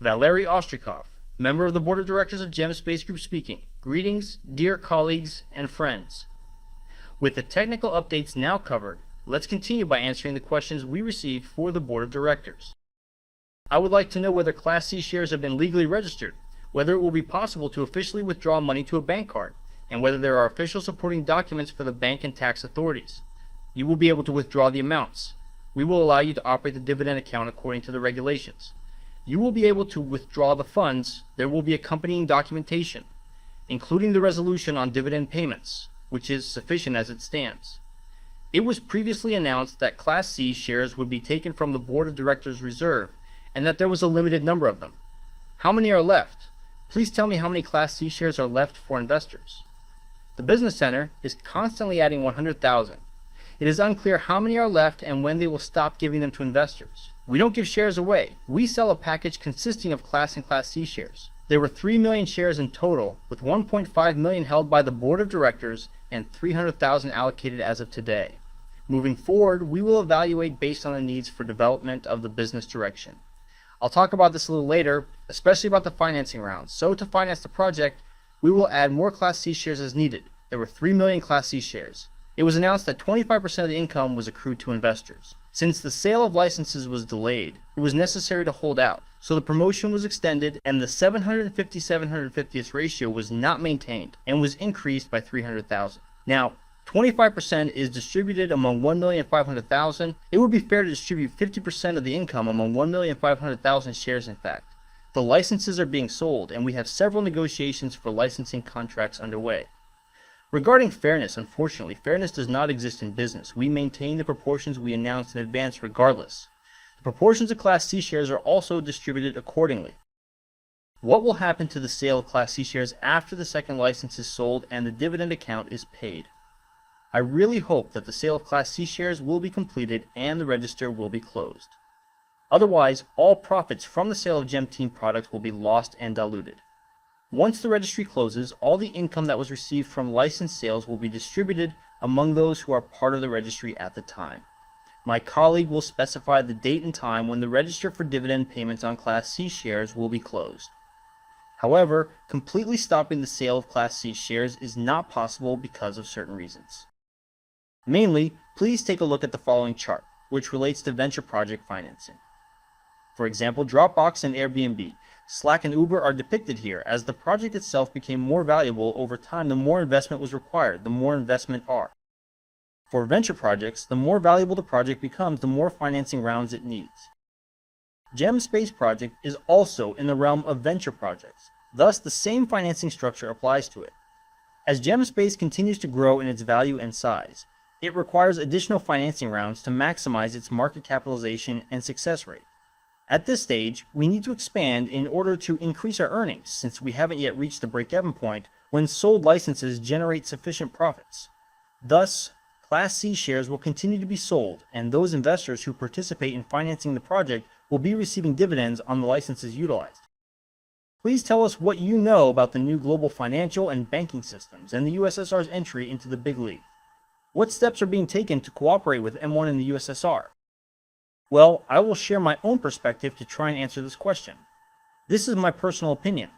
Valeriy Ostrikov, member of the Board of Directors of GEM Space Group speaking. Greetings, dear colleagues and friends. With the technical updates now covered, let's continue by answering the questions we received for the Board of Directors. I would like to know whether Class C shares have been legally registered, whether it will be possible to officially withdraw money to a bank card, and whether there are official supporting documents for the bank and tax authorities. You will be able to withdraw the amounts. We will allow you to operate the dividend account according to the regulations. You will be able to withdraw the funds. There will be accompanying documentation, including the resolution on dividend payments, which is sufficient as it stands. It was previously announced that Class C shares would be taken from the Board of Directors reserve and that there was a limited number of them. How many are left? Please tell me how many Class C shares are left for investors. The Business Center is constantly adding 100,000. It is unclear how many are left and when they will stop giving them to investors. We don't give shares away. We sell a package consisting of Class and Class C shares. There were 3 million shares in total, with 1.5 million held by the Board of Directors and 300,000 allocated as of today. Moving forward, we will evaluate based on the needs for development of the business direction. I'll talk about this a little later, especially about the financing rounds. So to finance the project, we will add more Class C shares as needed. There were 3 million Class C shares. It was announced that 25% of the income was accrued to investors. Since the sale of licenses was delayed, it was necessary to hold out, so the promotion was extended and the 750-750th ratio was not maintained and was increased by 300,000. Now, 25% is distributed among 1,500,000. It would be fair to distribute 50% of the income among 1,500,000 shares in fact. The licenses are being sold and we have several negotiations for licensing contracts underway. Regarding fairness, unfortunately, fairness does not exist in business. We maintain the proportions we announced in advance regardless. The proportions of Class C shares are also distributed accordingly. What will happen to the sale of Class C shares after the second license is sold and the dividend account is paid? I really hope that the sale of Class C shares will be completed and the register will be closed. Otherwise, all profits from the sale of GEM Team products will be lost and diluted. Once the registry closes, all the income that was received from licensed sales will be distributed among those who are part of the registry at the time. My colleague will specify the date and time when the register for dividend payments on Class C shares will be closed. However, completely stopping the sale of Class C shares is not possible because of certain reasons. Mainly, please take a look at the following chart, which relates to venture project financing. For example, Dropbox and Airbnb, Slack and Uber are depicted here, as the project itself became more valuable over time. The more investment was required, the more investment are. For venture projects, the more valuable the project becomes, the more financing rounds it needs. GEM Space Project is also in the realm of venture projects, thus the same financing structure applies to it. As GEM Space continues to grow in its value and size, it requires additional financing rounds to maximize its market capitalization and success rate. At this stage, we need to expand in order to increase our earnings, since we haven't yet reached the break-even point when sold licenses generate sufficient profits. Thus, Class C shares will continue to be sold, and those investors who participate in financing the project will be receiving dividends on the licenses utilized. Please tell us what you know about the new global financial and banking systems and the USSR's entry into the big league. What steps are being taken to cooperate with M1 and the USSR? Well, I will share my own perspective to try and answer this question. This is my personal opinion.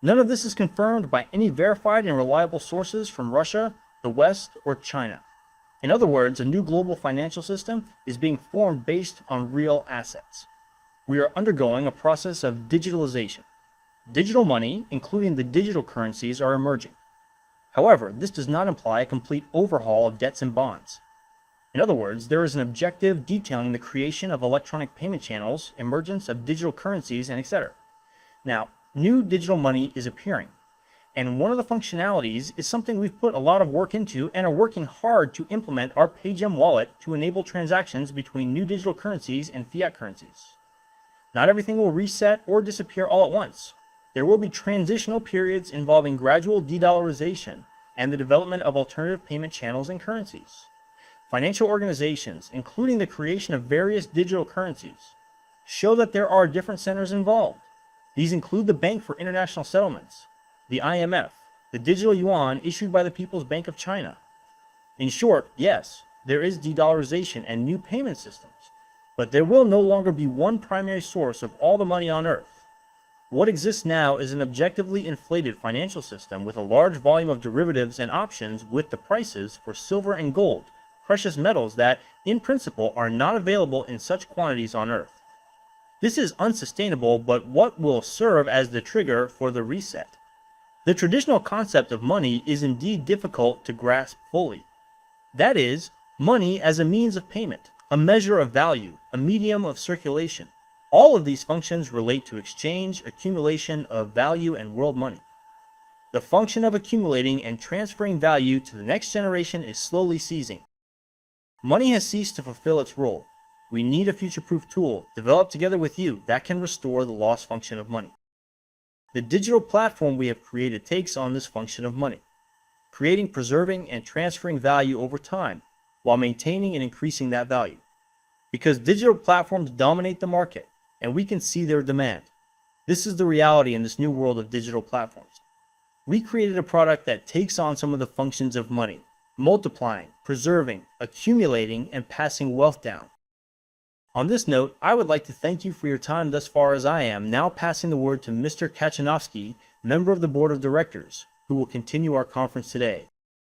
None of this is confirmed by any verified and reliable sources from Russia, the West, or China. In other words, a new global financial system is being formed based on real assets. We are undergoing a process of digitalization. Digital money, including the digital currencies, are emerging. However, this does not imply a complete overhaul of debts and bonds. In other words, there is an objective detailing the creation of electronic payment channels, emergence of digital currencies, and etc. Now, new digital money is appearing, and one of the functionalities is something we've put a lot of work into and are working hard to implement our PayGem wallet to enable transactions between new digital currencies and fiat currencies. Not everything will reset or disappear all at once. There will be transitional periods involving gradual de-dollarization and the development of alternative payment channels and currencies. Financial organizations, including the creation of various digital currencies, show that there are different centers involved. These include the Bank for International Settlements, the IMF, the digital yuan issued by the People's Bank of China. In short, yes, there is de-dollarization and new payment systems, but there will no longer be one primary source of all the money on Earth. What exists now is an objectively inflated financial system with a large volume of derivatives and options with the prices for silver and gold, precious metals that, in principle, are not available in such quantities on Earth. This is unsustainable, but what will serve as the trigger for the reset? The traditional concept of money is indeed difficult to grasp fully. That is, money as a means of payment, a measure of value, a medium of circulation. All of these functions relate to exchange, accumulation of value, and world money. The function of accumulating and transferring value to the next generation is slowly ceasing. Money has ceased to fulfill its role. We need a future-proof tool developed together with you that can restore the lost function of money. The digital platform we have created takes on this function of money, creating, preserving, and transferring value over time while maintaining and increasing that value. Because digital platforms dominate the market, and we can see their demand. This is the reality in this new world of digital platforms. We created a product that takes on some of the functions of money, multiplying, preserving, accumulating, and passing wealth down. On this note, I would like to thank you for your time thus far as I am now passing the word to Mr. Kachanovsky, member of the board of directors, who will continue our conference today.